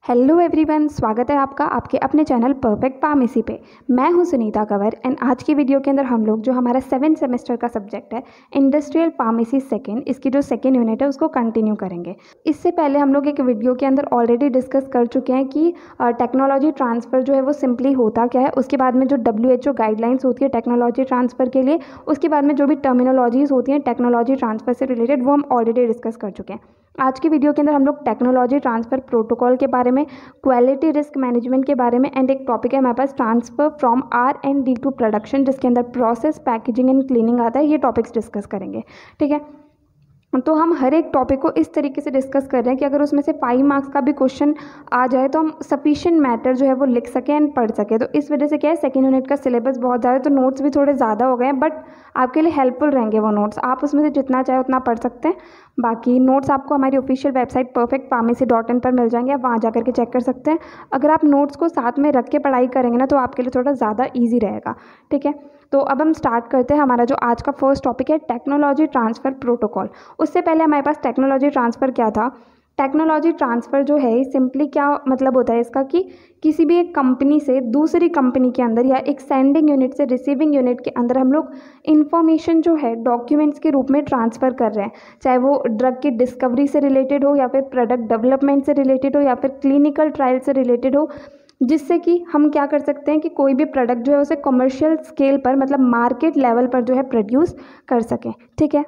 Hello everyone, स्वागत है आपका आपके अपने चैनल परफेक्ट फार्मेसी पे। मैं हूं सुनीता कंवर एंड आज की वीडियो के अंदर हम लोग जो हमारा 7th सेमेस्टर का सब्जेक्ट है इंडस्ट्रियल फार्मेसी सेकेंड, इसकी जो सेकेंड यूनिट है उसको कंटिन्यू करेंगे। इससे पहले हम लोग एक वीडियो के अंदर ऑलरेडी डिस्कस कर चुके हैं कि टेक्नोलॉजी ट्रांसफ़र जो है वो सिंपली होता क्या है। उसके बाद में जो WHO गाइडलाइंस होती है टेक्नोलॉजी ट्रांसफ़र के लिए, उसके बाद में जो भी टर्मिनोलॉजीज़ होती हैं टेक्नोलॉजी ट्रांसफ़र से रिलेटेड, वो हम ऑलरेडी डिस्कस कर चुके हैं। आज की वीडियो के अंदर हम लोग टेक्नोलॉजी ट्रांसफ़र प्रोटोकॉल के बारे में, क्वालिटी रिस्क मैनेजमेंट के बारे में, एंड एक टॉपिक है हमारे पास transfer from R&D to production, जिसके अंदर प्रोसेस, पैकेजिंग एंड क्लीनिंग आता है। ये टॉपिक्स डिस्कस करेंगे, ठीक है। तो हम हर एक टॉपिक को इस तरीके से डिस्कस कर रहे हैं कि अगर उसमें से 5 मार्क्स का भी क्वेश्चन आ जाए तो हम सफिशिएंट मैटर जो है वो लिख सकें एंड पढ़ सकें। तो इस वजह से क्या है, सेकेंड यूनिट का सिलेबस बहुत ज़्यादा है तो नोट्स भी थोड़े ज़्यादा हो गए हैं, बट आपके लिए हेल्पफुल रहेंगे वो नोट्स। आप उसमें से जितना चाहे उतना पढ़ सकते हैं। बाकी नोट्स आपको हमारी ऑफिशियल वेबसाइट perfectpharmacy.in पर मिल जाएंगे, आप वहाँ जा करके चेक कर सकते हैं। अगर आप नोट्स को साथ में रख के पढ़ाई करेंगे ना तो आपके लिए थोड़ा ज़्यादा ईजी रहेगा, ठीक है। तो अब हम स्टार्ट करते हैं। हमारा जो आज का फर्स्ट टॉपिक है टेक्नोलॉजी ट्रांसफ़र प्रोटोकॉल। उससे पहले हमारे पास टेक्नोलॉजी ट्रांसफ़र क्या था। टेक्नोलॉजी ट्रांसफ़र जो है सिंपली क्या मतलब होता है इसका कि किसी भी एक कंपनी से दूसरी कंपनी के अंदर या एक सेंडिंग यूनिट से रिसीविंग यूनिट के अंदर हम लोग इन्फॉर्मेशन जो है डॉक्यूमेंट्स के रूप में ट्रांसफ़र कर रहे हैं, चाहे वो ड्रग की डिस्कवरी से रिलेटेड हो या फिर प्रोडक्ट डेवलपमेंट से रिलेटेड हो या फिर क्लिनिकल ट्रायल से रिलेटेड हो, जिससे कि हम क्या कर सकते हैं कि कोई भी प्रोडक्ट जो है उसे कमर्शियल स्केल पर मतलब मार्केट लेवल पर जो है प्रोड्यूस कर सकें, ठीक है।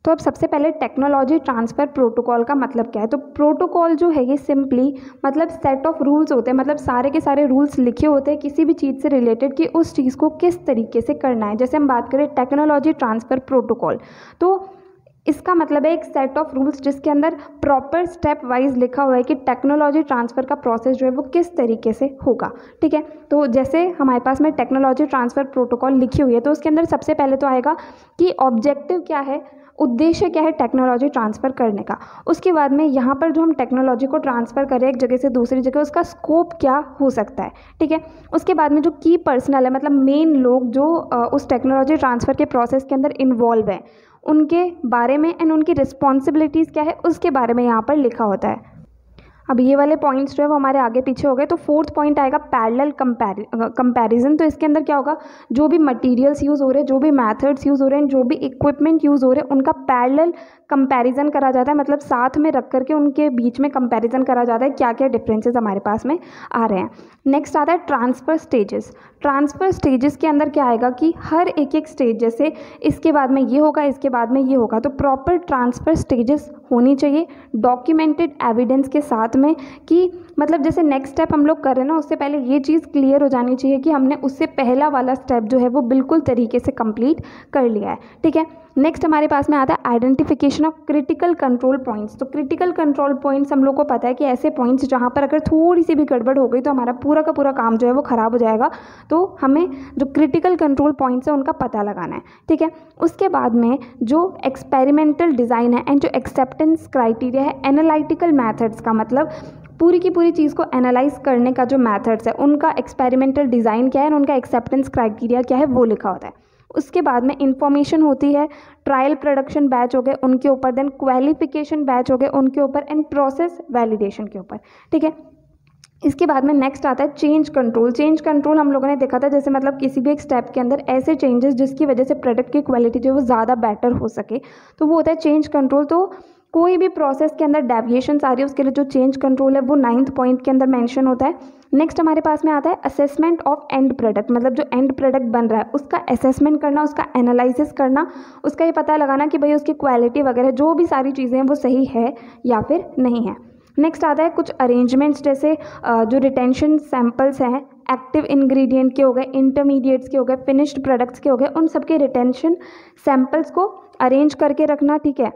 तो अब सबसे पहले टेक्नोलॉजी ट्रांसफ़र प्रोटोकॉल का मतलब क्या है। तो प्रोटोकॉल जो है ये सिंपली मतलब सेट ऑफ रूल्स होते हैं, मतलब सारे के सारे रूल्स लिखे होते हैं किसी भी चीज़ से रिलेटेड कि उस चीज़ को किस तरीके से करना है। जैसे हम बात करें टेक्नोलॉजी ट्रांसफ़र प्रोटोकॉल, तो इसका मतलब है एक सेट ऑफ रूल्स जिसके अंदर प्रॉपर स्टेप वाइज लिखा हुआ है कि टेक्नोलॉजी ट्रांसफ़र का प्रोसेस जो है वो किस तरीके से होगा, ठीक है। तो जैसे हमारे पास में टेक्नोलॉजी ट्रांसफ़र प्रोटोकॉल लिखी हुई है तो उसके अंदर सबसे पहले तो आएगा कि ऑब्जेक्टिव क्या है, उद्देश्य क्या है टेक्नोलॉजी ट्रांसफ़र करने का। उसके बाद में यहाँ पर जो हम टेक्नोलॉजी को ट्रांसफ़र करें एक जगह से दूसरी जगह, उसका स्कोप क्या हो सकता है, ठीक है। उसके बाद में जो की पर्सनल है मतलब मेन लोग जो उस टेक्नोलॉजी ट्रांसफ़र के प्रोसेस के अंदर इन्वॉल्व हैं, उनके बारे में एंड उनकी रिस्पॉन्सिबिलिटीज़ क्या है उसके बारे में यहाँ पर लिखा होता है। अब ये वाले पॉइंट्स जो है वो हमारे आगे पीछे हो गए। तो फोर्थ पॉइंट आएगा पैरेलल कंपैरिजन। तो इसके अंदर क्या होगा, जो भी मटेरियल्स यूज़ हो रहे हैं, जो भी मेथड्स यूज़ हो रहे हैं, जो भी इक्विपमेंट यूज़ हो रहे हैं, उनका पैरेलल कंपैरिजन करा जाता है, मतलब साथ में रख करके उनके बीच में कंपैरिजन करा जाता है क्या क्या डिफरेंसेस हमारे पास में आ रहे हैं। नेक्स्ट आता है ट्रांसफ़र स्टेजेस। ट्रांसफ़र स्टेजेस के अंदर क्या आएगा कि हर एक स्टेज, जैसे इसके बाद में ये होगा, इसके बाद में ये होगा, तो प्रॉपर ट्रांसफ़र स्टेजेस होनी चाहिए डॉक्यूमेंटेड एविडेंस के साथ में कि मतलब जैसे नेक्स्ट स्टेप हम लोग कर रहे हैं ना, उससे पहले ये चीज़ क्लियर हो जानी चाहिए कि हमने उससे पहला वाला स्टेप जो है वो बिल्कुल तरीके से कंप्लीट कर लिया है, ठीक है। नेक्स्ट हमारे पास में आता है identification of critical control points. तो क्रिटिकल कंट्रोल पॉइंट्स हम लोग को पता है कि ऐसे पॉइंट्स जहाँ पर अगर थोड़ी सी भी गड़बड़ हो गई तो हमारा पूरा का पूरा काम जो है वो ख़राब हो जाएगा। तो हमें जो क्रिटिकल कंट्रोल पॉइंट्स है उनका पता लगाना है, ठीक है। उसके बाद में जो एक्सपेरिमेंटल डिज़ाइन है एंड जो एक्सेप्टेंस क्राइटेरिया है, एनालिटिकल मैथड्स का मतलब पूरी की पूरी चीज़ को एनालाइज करने का जो मैथड्स है उनका एक्सपेरिमेंटल डिज़ाइन क्या है और उनका एक्सेप्टेंस क्राइटेरिया क्या है वो लिखा होता है। उसके बाद में इंफॉर्मेशन होती है ट्रायल प्रोडक्शन बैच हो गए उनके ऊपर, देन क्वालिफिकेशन बैच हो गए उनके ऊपर, एंड प्रोसेस वैलिडेशन के ऊपर, ठीक है। इसके बाद में नेक्स्ट आता है चेंज कंट्रोल। चेंज कंट्रोल हम लोगों ने देखा था जैसे मतलब किसी भी एक स्टेप के अंदर ऐसे चेंजेस जिसकी वजह से प्रोडक्ट की क्वालिटी जो है वो ज़्यादा बेटर हो सके, तो वो होता है चेंज कंट्रोल। तो कोई भी प्रोसेस के अंदर डेविएशंस आ रही है उसके लिए जो चेंज कंट्रोल है वो 9th पॉइंट के अंदर मेंशन होता है। नेक्स्ट हमारे पास में आता है असेसमेंट ऑफ एंड प्रोडक्ट, मतलब जो एंड प्रोडक्ट बन रहा है उसका असेसमेंट करना, उसका एनालिसिस करना, उसका ये पता लगाना कि भाई उसकी क्वालिटी वगैरह जो भी सारी चीज़ें हैं वो सही है या फिर नहीं है। नेक्स्ट आता है कुछ अरेंजमेंट्स, जैसे जो रिटेंशन सैम्पल्स हैं एक्टिव इंग्रेडिएंट के हो गए, इंटरमीडिएट्स के हो गए, फिनिश्ड प्रोडक्ट्स के हो गए, उन सबके रिटेंशन सैम्पल्स को अरेंज करके रखना, ठीक है।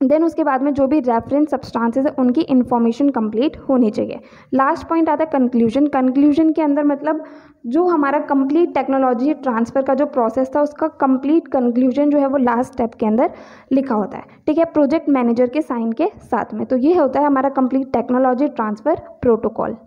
देन उसके बाद में जो भी रेफरेंस सब्सटेंसेस है उनकी इन्फॉर्मेशन कंप्लीट होनी चाहिए। लास्ट पॉइंट आता है कंक्लूजन। कंक्लूजन के अंदर मतलब जो हमारा कंप्लीट टेक्नोलॉजी ट्रांसफ़र का जो प्रोसेस था उसका कंप्लीट कंक्लूजन जो है वो लास्ट स्टेप के अंदर लिखा होता है, ठीक है, प्रोजेक्ट मैनेजर के साइन के साथ में। तो ये होता है हमारा कंप्लीट टेक्नोलॉजी ट्रांसफ़र प्रोटोकॉल।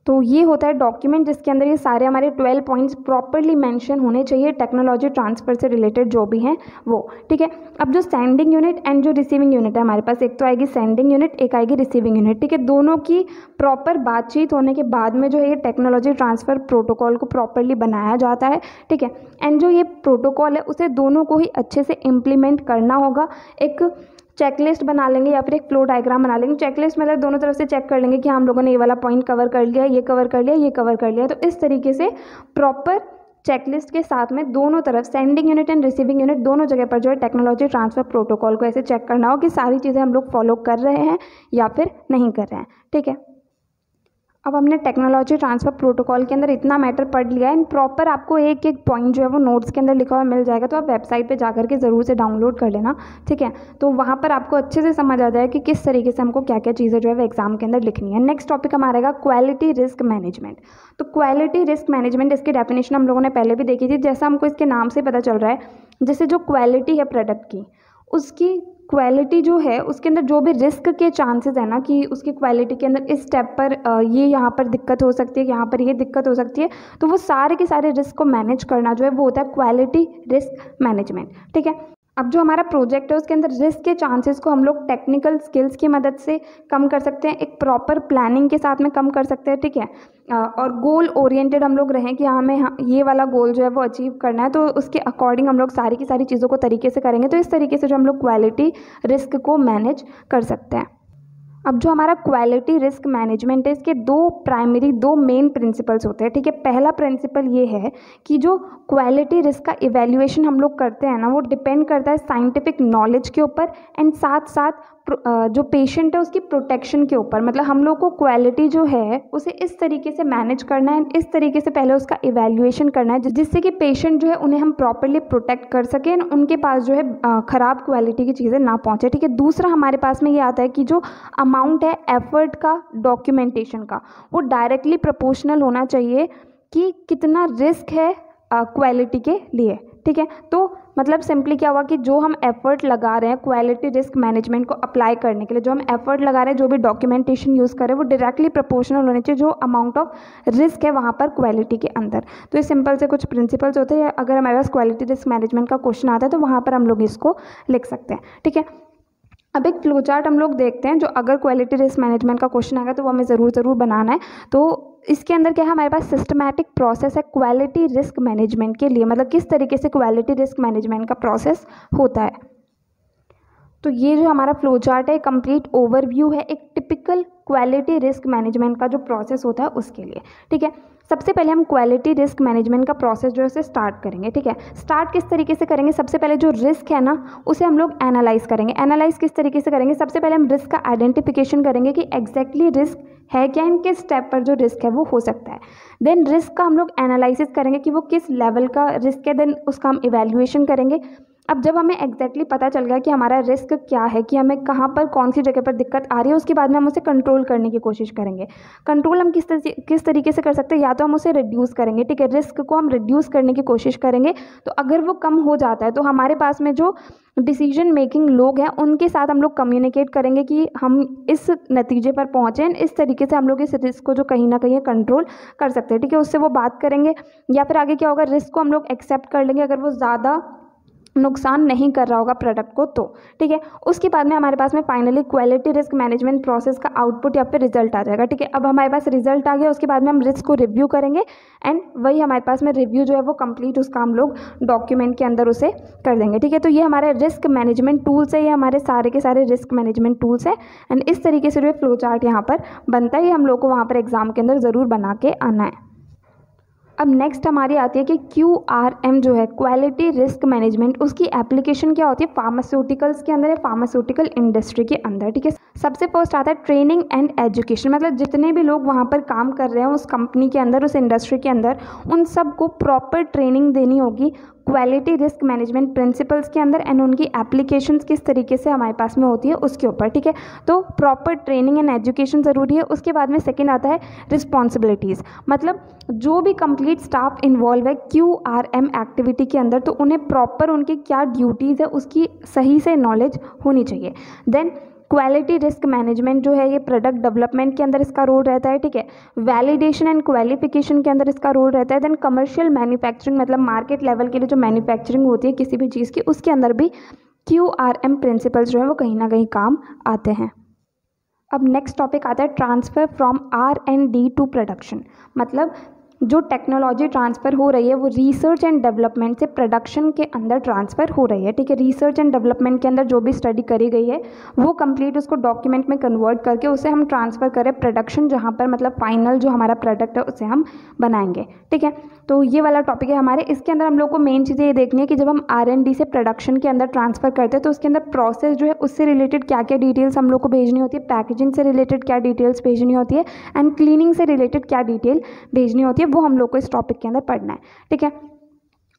तो ये होता है डॉक्यूमेंट जिसके अंदर ये सारे हमारे 12 पॉइंट्स प्रॉपरली मेंशन होने चाहिए टेक्नोलॉजी ट्रांसफ़र से रिलेटेड जो भी हैं वो, ठीक है। अब जो सेंडिंग यूनिट एंड जो रिसीविंग यूनिट है हमारे पास, एक तो आएगी सेंडिंग यूनिट, एक आएगी रिसीविंग यूनिट, ठीक है। दोनों की प्रॉपर बातचीत होने के बाद में जो है ये टेक्नोलॉजी ट्रांसफ़र प्रोटोकॉल को प्रॉपरली बनाया जाता है, ठीक है। एंड जो ये प्रोटोकॉल है उसे दोनों को ही अच्छे से इम्प्लीमेंट करना होगा। एक चेकलिस्ट बना लेंगे या फिर एक फ्लो डायग्राम बना लेंगे। चेकलिस्ट मतलब दोनों तरफ से चेक कर लेंगे कि हम लोगों ने ये वाला पॉइंट कवर कर लिया, ये कवर कर लिया, ये कवर कर लिया। तो इस तरीके से प्रॉपर चेकलिस्ट के साथ में दोनों तरफ sending unit and receiving unit दोनों जगह पर जो है टेक्नोलॉजी ट्रांसफ़र प्रोटोकॉल को ऐसे चेक करना हो कि सारी चीज़ें हम लोग फॉलो कर रहे हैं या फिर नहीं कर रहे हैं, ठीक है। अब हमने टेक्नोलॉजी ट्रांसफ़र प्रोटोकॉल के अंदर इतना मैटर पढ़ लिया है। प्रॉपर आपको एक एक पॉइंट जो है वो नोट्स के अंदर लिखा हुआ मिल जाएगा, तो आप वेबसाइट पे जाकर के ज़रूर से डाउनलोड कर लेना, ठीक है। तो वहाँ पर आपको अच्छे से समझ आ जाएगा कि किस तरीके से हमको क्या क्या चीज़ें जो है वो एग्जाम के अंदर लिखनी है। नेक्स्ट टॉपिक हमारा रहेगा क्वालिटी रिस्क मैनेजमेंट। तो क्वालिटी रिस्क मैनेजमेंट, इसकी डेफिनेशन हम लोगों ने पहले भी देखी थी। जैसा हमको इसके नाम से पता चल रहा है, जैसे जो क्वालिटी है प्रोडक्ट की, उसकी क्वालिटी जो है उसके अंदर जो भी रिस्क के चांसेस है ना कि उसकी क्वालिटी के अंदर इस स्टेप पर ये यहाँ पर दिक्कत हो सकती है, यहाँ पर ये दिक्कत हो सकती है, तो वो सारे के सारे रिस्क को मैनेज करना जो है वो होता है क्वालिटी रिस्क मैनेजमेंट, ठीक है। अब जो हमारा प्रोजेक्ट है उसके अंदर रिस्क के चांसेस को हम लोग टेक्निकल स्किल्स की मदद से कम कर सकते हैं, एक प्रॉपर प्लानिंग के साथ में कम कर सकते हैं, ठीक है। और गोल ओरिएंटेड हम लोग रहें कि हमें ये वाला गोल जो है वो अचीव करना है, तो उसके अकॉर्डिंग हम लोग सारी की सारी चीज़ों को तरीके से करेंगे। तो इस तरीके से जो हम लोग क्वालिटी रिस्क को मैनेज कर सकते हैं। अब जो हमारा क्वालिटी रिस्क मैनेजमेंट है, इसके दो मेन प्रिंसिपल्स होते हैं, ठीक है। पहला प्रिंसिपल ये है कि जो क्वालिटी रिस्क का इवैल्यूएशन हम लोग करते हैं ना, वो डिपेंड करता है साइंटिफिक नॉलेज के ऊपर एंड साथ साथ जो पेशेंट है उसकी प्रोटेक्शन के ऊपर। मतलब हम लोग को क्वालिटी जो है उसे इस तरीके से मैनेज करना है, इस तरीके से पहले उसका इवैल्यूएशन करना है जिससे कि पेशेंट जो है उन्हें हम प्रॉपरली प्रोटेक्ट कर सकें, उनके पास जो है ख़राब क्वालिटी की चीज़ें ना पहुँचे, ठीक है। दूसरा हमारे पास में ये आता है कि जो अमाउंट है एफर्ट का, डॉक्यूमेंटेशन का, वो डायरेक्टली प्रोपोर्शनल होना चाहिए कि कितना रिस्क है क्वालिटी के लिए, ठीक है। तो मतलब सिंपली क्या हुआ कि जो हम एफर्ट लगा रहे हैं क्वालिटी रिस्क मैनेजमेंट को अप्लाई करने के लिए, जो हम एफर्ट लगा रहे हैं, जो भी डॉक्यूमेंटेशन यूज़ करें, वो डायरेक्टली प्रोपोर्शनल होने चाहिए जो अमाउंट ऑफ रिस्क है वहाँ पर क्वालिटी के अंदर। तो ये सिंपल से कुछ प्रिंसिपल्स होते हैं। अगर हमारे पास क्वालिटी रिस्क मैनेजमेंट का क्वेश्चन आता है तो वहाँ पर हम लोग इसको लिख सकते हैं, ठीक है। अब एक फ्लो चार्ट हम लोग देखते हैं, जो अगर क्वालिटी रिस्क मैनेजमेंट का क्वेश्चन आएगा तो वो हमें ज़रूर बनाना है। तो इसके अंदर क्या है, हमारे पास सिस्टमैटिक प्रोसेस है क्वालिटी रिस्क मैनेजमेंट के लिए, मतलब किस तरीके से क्वालिटी रिस्क मैनेजमेंट का प्रोसेस होता है। तो ये जो हमारा फ्लो चार्ट है कंप्लीट ओवरव्यू है एक टिपिकल क्वालिटी रिस्क मैनेजमेंट का जो प्रोसेस होता है उसके लिए, ठीक है। सबसे पहले हम क्वालिटी रिस्क मैनेजमेंट का प्रोसेस जो है उसे स्टार्ट करेंगे, ठीक है। स्टार्ट किस तरीके से करेंगे, सबसे पहले जो रिस्क है ना उसे हम लोग एनालाइज करेंगे। एनालाइज किस तरीके से करेंगे, सबसे पहले हम रिस्क का आइडेंटिफिकेशन करेंगे कि एग्जैक्टली रिस्क है क्या, इनके स्टेप पर जो रिस्क है वो हो सकता है। देन रिस्क का हम लोग एनालिसिस करेंगे कि वो किस लेवल का रिस्क है, देन उसका हम इवैल्यूएशन करेंगे। अब जब हमें एग्जैक्टली पता चल गया कि हमारा रिस्क क्या है, कि हमें कहाँ पर कौन सी जगह पर दिक्कत आ रही है, उसके बाद में हम उसे कंट्रोल करने की कोशिश करेंगे। कंट्रोल हम किस तरीके से कर सकते हैं, या तो हम उसे रिड्यूस करेंगे, ठीक है। रिस्क को हम रिड्यूस करने की कोशिश करेंगे, तो अगर वो कम हो जाता है तो हमारे पास में जो डिसीजन मेकिंग लोग हैं उनके साथ हम लोग कम्युनिकेट करेंगे कि हम इस नतीजे पर पहुँचें, इस तरीके से हम लोग इस रिस्क को जो कहीं ना कहीं कंट्रोल कर सकते हैं, ठीक है। उससे वो बात करेंगे, या फिर आगे क्या होगा, रिस्क को हम लोग एक्सेप्ट कर लेंगे अगर वो ज़्यादा नुकसान नहीं कर रहा होगा प्रोडक्ट को, तो ठीक है। उसके बाद में हमारे पास में finally quality risk management process का आउटपुट या फिर रिजल्ट आ जाएगा, ठीक है। अब हमारे पास रिजल्ट आ गया, उसके बाद में हम रिस्क को रिव्यू करेंगे एंड वही हमारे पास में रिव्यू जो है वो कंप्लीट उसका हम लोग डॉक्यूमेंट के अंदर उसे कर देंगे, ठीक है। तो ये हमारे रिस्क मैनेजमेंट टूल्स है, ये हमारे सारे के सारे रिस्क मैनेजमेंट टूल्स है एंड इस तरीके से जो है फ्लो चार्ट यहाँ पर बनता है। ये हम लोग को वहाँ पर एग्जाम के अंदर ज़रूर बना के आना है। अब नेक्स्ट हमारी आती है कि QRM जो है क्वालिटी रिस्क मैनेजमेंट, उसकी एप्लीकेशन क्या होती है फार्मास्यूटिकल्स के अंदर या फार्मास्यूटिकल इंडस्ट्री के अंदर, ठीक है। सबसे फर्स्ट आता है ट्रेनिंग एंड एजुकेशन, मतलब जितने भी लोग वहाँ पर काम कर रहे हैं उस कंपनी के अंदर, उस इंडस्ट्री के अंदर, उन सबको प्रॉपर ट्रेनिंग देनी होगी क्वालिटी रिस्क मैनेजमेंट प्रिंसिपल्स के अंदर एंड उनकी एप्लीकेशंस किस तरीके से हमारे पास में होती है उसके ऊपर, ठीक है। तो प्रॉपर ट्रेनिंग एंड एजुकेशन ज़रूरी है। उसके बाद में सेकंड आता है रिस्पॉन्सिबिलिटीज़, मतलब जो भी कंप्लीट स्टाफ इन्वॉल्व है QRM एक्टिविटी के अंदर, तो उन्हें प्रॉपर उनकी क्या ड्यूटीज़ है उसकी सही से नॉलेज होनी चाहिए। देन क्वालिटी रिस्क मैनेजमेंट जो है ये प्रोडक्ट डेवलपमेंट के अंदर इसका रोल रहता है, ठीक है। वैलिडेशन एंड क्वालिफिकेशन के अंदर इसका रोल रहता है। देन कमर्शियल मैन्युफैक्चरिंग मतलब मार्केट लेवल के लिए जो मैन्युफैक्चरिंग होती है किसी भी चीज़ की, उसके अंदर भी QRM प्रिंसिपल्स जो है वो कहीं ना कहीं काम आते हैं। अब नेक्स्ट टॉपिक आता है transfer from R&D to production. मतलब जो टेक्नोलॉजी ट्रांसफ़र हो रही है वो रिसर्च एंड डेवलपमेंट से प्रोडक्शन के अंदर ट्रांसफ़र हो रही है, ठीक है। रिसर्च एंड डेवलपमेंट के अंदर जो भी स्टडी करी गई है वो कंप्लीट उसको डॉक्यूमेंट में कन्वर्ट करके उसे हम ट्रांसफ़र करें प्रोडक्शन, जहाँ पर मतलब फाइनल जो हमारा प्रोडक्ट है उसे हम बनाएंगे, ठीक है। तो ये वाला टॉपिक है हमारे। इसके अंदर हम लोग को मेन चीज़ें ये देखनी है कि जब हम R&D से प्रोडक्शन के अंदर ट्रांसफ़र करते हैं तो उसके अंदर प्रोसेस जो है उससे रिलेटेड क्या क्या डिटेल्स हम लोग को भेजनी होती है, पैकेजिंग से रिलेटेड क्या डिटेल्स भेजनी होती है, एंड क्लीनिंग से रिलेटेड क्या डिटेल भेजनी होती है, वो हम लोग को इस टॉपिक के अंदर पढ़ना है, ठीक है।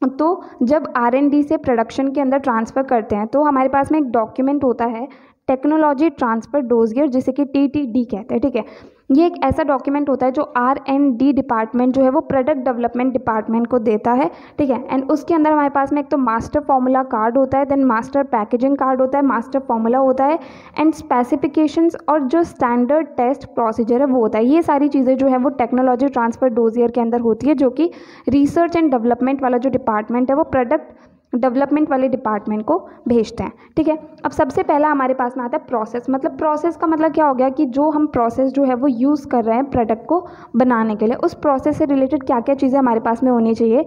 तो जब R&D से प्रोडक्शन के अंदर ट्रांसफ़र करते हैं तो हमारे पास में एक डॉक्यूमेंट होता है टेक्नोलॉजी ट्रांसफ़र डोसियर, जिसे कि TTD कहते हैं, ठीक है। ये एक ऐसा डॉक्यूमेंट होता है जो R&D डिपार्टमेंट जो है वो प्रोडक्ट डेवलपमेंट डिपार्टमेंट को देता है, ठीक है। एंड उसके अंदर हमारे पास में एक तो मास्टर फॉर्मूला कार्ड होता है, देन मास्टर पैकेजिंग कार्ड होता है, मास्टर फॉर्मूला होता है, एंड स्पेसिफिकेशंस और जो स्टैंडर्ड टेस्ट प्रोसीजर है वो होता है। ये सारी चीज़ें जो है वो टेक्नोलॉजी ट्रांसफ़र डोसियर के अंदर होती है, जो कि रिसर्च एंड डेवलपमेंट वाला जो डिपार्टमेंट है वो प्रोडक्ट डेवलपमेंट वाले डिपार्टमेंट को भेजते हैं, ठीक है। अब सबसे पहला हमारे पास में आता है प्रोसेस। मतलब प्रोसेस का मतलब क्या हो गया कि जो हम प्रोसेस जो है वो यूज़ कर रहे हैं प्रोडक्ट को बनाने के लिए, उस प्रोसेस से रिलेटेड क्या क्या चीज़ें हमारे पास में होनी चाहिए।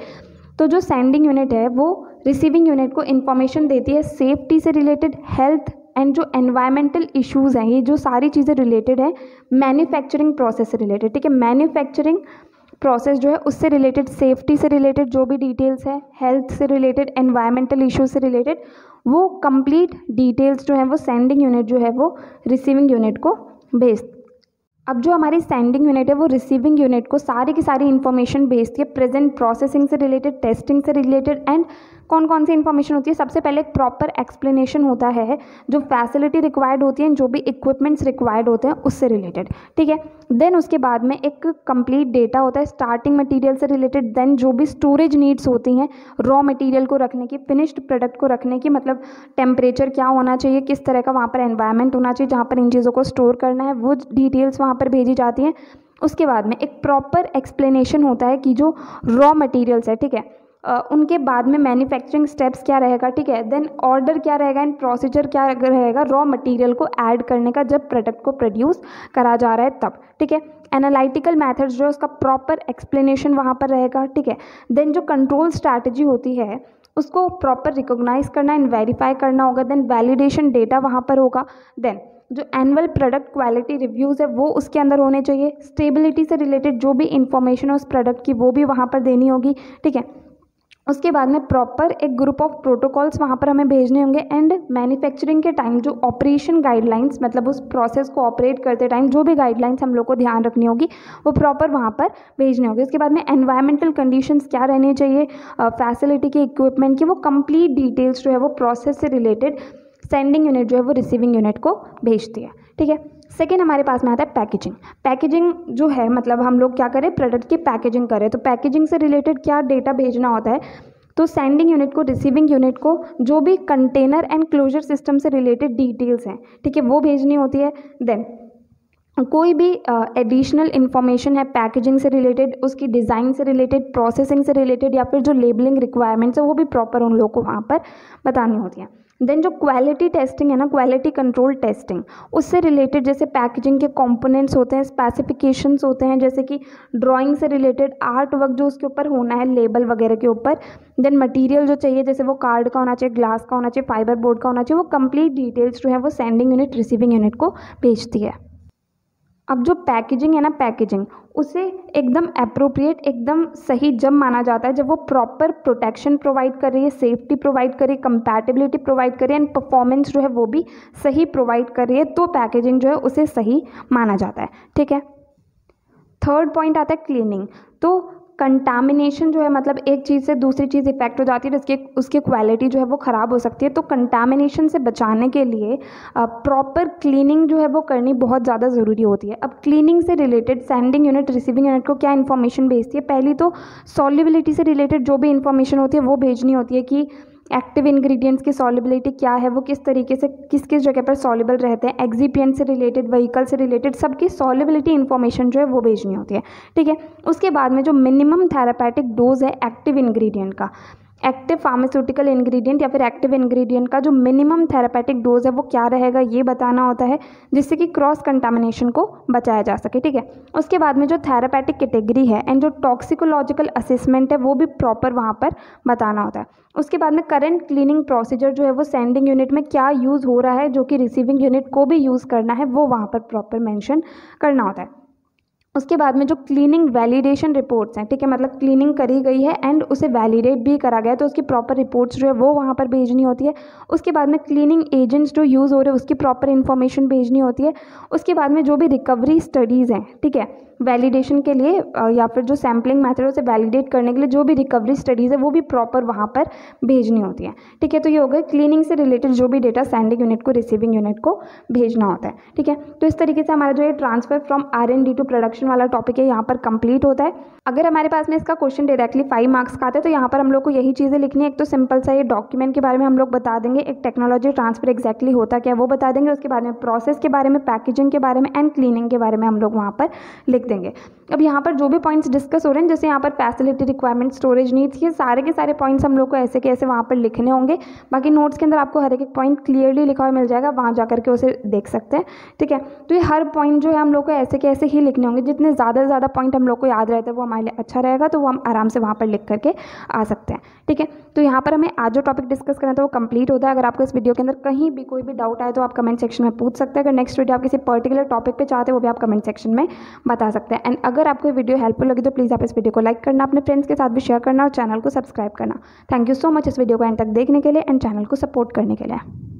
तो जो सेंडिंग यूनिट है वो रिसीविंग यूनिट को इन्फॉर्मेशन देती है सेफ्टी से रिलेटेड, हेल्थ एंड जो एनवायरमेंटल इश्यूज़ हैं, ये जो सारी चीज़ें रिलेटेड है मैन्युफैक्चरिंग प्रोसेस से रिलेटेड, ठीक है। मैन्युफैक्चरिंग प्रोसेस जो है उससे रिलेटेड, सेफ्टी से रिलेटेड जो भी डिटेल्स है, हेल्थ से रिलेटेड, एनवायरमेंटल इश्यूज से रिलेटेड, वो कंप्लीट डिटेल्स जो है वो सेंडिंग यूनिट जो है वो रिसीविंग यूनिट को भेज। अब जो हमारी सेंडिंग यूनिट है वो रिसीविंग यूनिट को सारी की सारी इन्फॉर्मेशन भेजती है प्रेजेंट प्रोसेसिंग से रिलेटेड, टेस्टिंग से रिलेटेड, एंड कौन कौन सी इन्फॉर्मेशन होती है। सबसे पहले एक प्रॉपर एक्सप्लेनेशन होता है जो फैसिलिटी रिक्वायर्ड होती है, जो भी इक्विपमेंट्स रिक्वायर्ड होते हैं उससे रिलेटेड, ठीक है। देन उसके बाद में एक कंप्लीट डेटा होता है स्टार्टिंग मटेरियल से रिलेटेड, देन जो भी स्टोरेज नीड्स होती हैं रॉ मटेरियल को रखने की, फिनिश्ड प्रोडक्ट को रखने की, मतलब टेम्परेचर क्या होना चाहिए, किस तरह का वहाँ पर एनवायरनमेंट होना चाहिए जहाँ पर इन चीज़ों को स्टोर करना है, वो डिटेल्स वहाँ पर भेजी जाती हैं। उसके बाद में एक प्रॉपर एक्सप्लेनेशन होता है कि जो रॉ मटेरियल्स है, ठीक है, उनके बाद में मैन्युफैक्चरिंग स्टेप्स क्या रहेगा, ठीक है। देन ऑर्डर क्या रहेगा एंड प्रोसीजर क्या रहेगा रॉ मटेरियल को ऐड करने का जब प्रोडक्ट को प्रोड्यूस करा जा रहा है तब, ठीक है। एनालिटिकल मेथड्स जो है उसका प्रॉपर एक्सप्लेनेशन वहाँ पर रहेगा, ठीक है। देन जो कंट्रोल स्ट्रैटेजी होती है उसको प्रॉपर रिकॉग्नाइज करना एंड वेरीफाई करना होगा। देन वैलिडेशन डेटा वहाँ पर होगा। देन जो एनुअल प्रोडक्ट क्वालिटी रिव्यूज़ है वो उसके अंदर होने चाहिए। स्टेबिलिटी से रिलेटेड जो भी इंफॉर्मेशन है उस प्रोडक्ट की वो भी वहाँ पर देनी होगी, ठीक है। उसके बाद में प्रॉपर एक ग्रुप ऑफ प्रोटोकॉल्स वहाँ पर हमें भेजने होंगे। एंड मैन्युफैक्चरिंग के टाइम जो ऑपरेशन गाइडलाइंस, मतलब उस प्रोसेस को ऑपरेट करते टाइम जो भी गाइडलाइंस हम लोग को ध्यान रखनी होगी वो प्रॉपर वहाँ पर भेजनी होगी। उसके बाद में एनवायरमेंटल कंडीशंस क्या रहनी चाहिए फैसिलिटी के, इक्विपमेंट की, वो कंप्लीट डिटेल्स जो है वो प्रोसेस से रिलेटेड सेंडिंग यूनिट जो है वो रिसीविंग यूनिट को भेजती है, ठीक है। सेकेंड हमारे पास में आता है पैकेजिंग। पैकेजिंग जो है मतलब हम लोग क्या करें, प्रोडक्ट की पैकेजिंग करें, तो पैकेजिंग से रिलेटेड क्या डेटा भेजना होता है। तो सेंडिंग यूनिट को, रिसीविंग यूनिट को जो भी कंटेनर एंड क्लोजर सिस्टम से रिलेटेड डिटेल्स हैं, ठीक है, वो भेजनी होती है। देन कोई भी एडिशनल इन्फॉर्मेशन है पैकेजिंग से रिलेटेड, उसकी डिज़ाइन से रिलेटेड, प्रोसेसिंग से रिलेटेड, या फिर जो लेबलिंग रिक्वायरमेंट्स है वो भी प्रॉपर उन लोगों को वहाँ पर बतानी होती है। देन जो क्वालिटी टेस्टिंग है ना, क्वालिटी कंट्रोल टेस्टिंग, उससे रिलेटेड जैसे पैकेजिंग के कंपोनेंट्स होते हैं, स्पेसिफिकेशंस होते हैं, जैसे कि ड्राइंग से रिलेटेड आर्ट वर्क जो उसके ऊपर होना है लेबल वगैरह के ऊपर। देन मटेरियल जो चाहिए जैसे वो कार्ड का होना चाहिए, ग्लास का होना चाहिए, फाइबर बोर्ड का होना चाहिए, वो कंप्लीट डिटेल्स जो है वो सेंडिंग यूनिट रिसीविंग यूनिट को भेजती है। अब जो पैकेजिंग है ना, पैकेजिंग उसे एकदम अप्रोप्रिएट, एकदम सही जब माना जाता है जब वो प्रॉपर प्रोटेक्शन प्रोवाइड कर रही है, सेफ्टी प्रोवाइड कर रही है, कंपैटिबिलिटी प्रोवाइड कर रही है, एंड परफॉर्मेंस जो है वो भी सही प्रोवाइड कर रही है, तो पैकेजिंग जो है उसे सही माना जाता है, ठीक है। थर्ड पॉइंट आता है क्लीनिंग। तो कंटामिनेशन जो है मतलब एक चीज़ से दूसरी चीज़ इफेक्ट हो जाती है, उसकी क्वालिटी जो है वो ख़राब हो सकती है। तो कंटामिनेशन से बचाने के लिए प्रॉपर क्लीनिंग जो है वो करनी बहुत ज़्यादा ज़रूरी होती है। अब क्लीनिंग से related sending unit receiving unit को क्या इन्फॉर्मेशन भेजती है, पहली तो सॉल्युबिलिटी से रिलेटेड जो भी इन्फॉर्मेशन होती है वो भेजनी होती है कि एक्टिव इंग्रेडिएंट्स की सॉल्युबिलिटी क्या है, वो किस तरीके से किस किस जगह पर सॉल्युबल रहते हैं, एक्सिपिएंट से रिलेटेड, व्हीकल से रिलेटेड, सबकी सॉल्युबिलिटी इन्फॉर्मेशन जो है वो भेजनी होती है, ठीक है। उसके बाद में जो मिनिमम थेरापेटिक डोज है एक्टिव इंग्रेडिएंट का, एक्टिव फार्मास्यूटिकल इंग्रेडिएंट या फिर एक्टिव इंग्रेडिएंट का जो मिनिमम थेरापेटिक डोज है वो क्या रहेगा ये बताना होता है, जिससे कि क्रॉस कंटामिनेशन को बचाया जा सके, ठीक है। उसके बाद में जो थेरापेटिक कैटेगरी है एंड जो टॉक्सिकोलॉजिकल असेसमेंट है वो भी प्रॉपर वहाँ पर बताना होता है। उसके बाद में करंट क्लीनिंग प्रोसीजर जो है वो सेंडिंग यूनिट में क्या यूज़ हो रहा है, जो कि रिसीविंग यूनिट को भी यूज़ करना है, वो वहाँ पर प्रॉपर मेंशन करना होता है। उसके बाद में जो क्लीनिंग वैलिडेशन रिपोर्ट्स हैं, ठीक है, मतलब क्लीनिंग करी गई है एंड उसे वैलिडेट भी करा गया है तो उसकी प्रॉपर रिपोर्ट्स जो है वो वहाँ पर भेजनी होती है। उसके बाद में क्लीनिंग एजेंट्स जो यूज़ हो रहे हैं उसकी प्रॉपर इन्फॉर्मेशन भेजनी होती है। उसके बाद में जो भी रिकवरी स्टडीज़ हैं, ठीक है, वैलिडेशन के लिए या फिर जो सैम्पलिंग मैथड है उसे वैलिडेट करने के लिए जो भी रिकवरी स्टडीज़ है वो भी प्रॉपर वहाँ पर भेजनी होती है, ठीक है। तो ये हो गए क्लीनिंग से रिलेटेड जो भी डेटा सेंडिंग यूनिट को रिसीविंग यूनिट को भेजना होता है, ठीक है। तो इस तरीके से हमारा जो है transfer from R&D to production वाला टॉपिक है यहाँ पर कंप्लीट होता है। अगर हमारे पास में इसका क्वेश्चन डायरेक्टली 5 मार्क्स का आता है तो यहाँ पर हम लोग को यही चीज़ें लिखनी है। एक तो सिंपल सा ये डॉक्यूमेंट के बारे में हम लोग बता देंगे, एक टेक्नोलॉजी ट्रांसफर एक्जैक्टली होता क्या है वो बता देंगे, उसके बारे में प्रोसेस के बारे में, पैकेजिंग के बारे में एंड क्लीनिंग के बारे में हम लोग वहाँ पर लिख देंगे। अब यहाँ पर जो भी पॉइंट्स डिस्कस हो रहे हैं, जैसे यहाँ पर फैसिलिटी रिक्वायरमेंट, स्टोरेज नीड्स, ये सारे के सारे पॉइंट्स हम लोग को ऐसे के ऐसे वहाँ पर लिखने होंगे। बाकी नोट्स के अंदर आपको हर एक पॉइंट क्लियरली लिखा हुआ मिल जाएगा, वहाँ जा करके उसे देख सकते हैं, ठीक है। तो ये हर पॉइंट जो है हम लोग को ऐसे के ऐसे ही लिखने होंगे, जितने ज़्यादा से ज़्यादा पॉइंट हम लोग को याद रहता है वो हमारे लिए अच्छा रहेगा, तो वो हम आराम से वहाँ पर लिख करके आ सकते हैं, ठीक है। तो यहाँ पर हमें आज जो टॉपिक डिस्कस करना था वो कंप्लीट होता है। अगर आपको इस वीडियो के अंदर कहीं भी कोई भी डाउट आए तो आप कमेंट सेक्शन में पूछ सकते हैं। अगर नेक्स्ट वीडियो आप किसी पर्टिकुलर टॉपिक पे चाहते हैं वो भी आप कमेंट सेक्शन में बता सकते हैं। एंड अगर आपको वीडियो हेल्पफुल लगी तो प्लीज़ आप इस वीडियो को लाइक करना, अपने फ्रेंड्स के साथ भी शेयर करना और चैनल को सब्सक्राइब करना। थैंक यू सो मच इस वीडियो को एंड तक देखने के लिए एंड चैनल को सपोर्ट करने के लिए।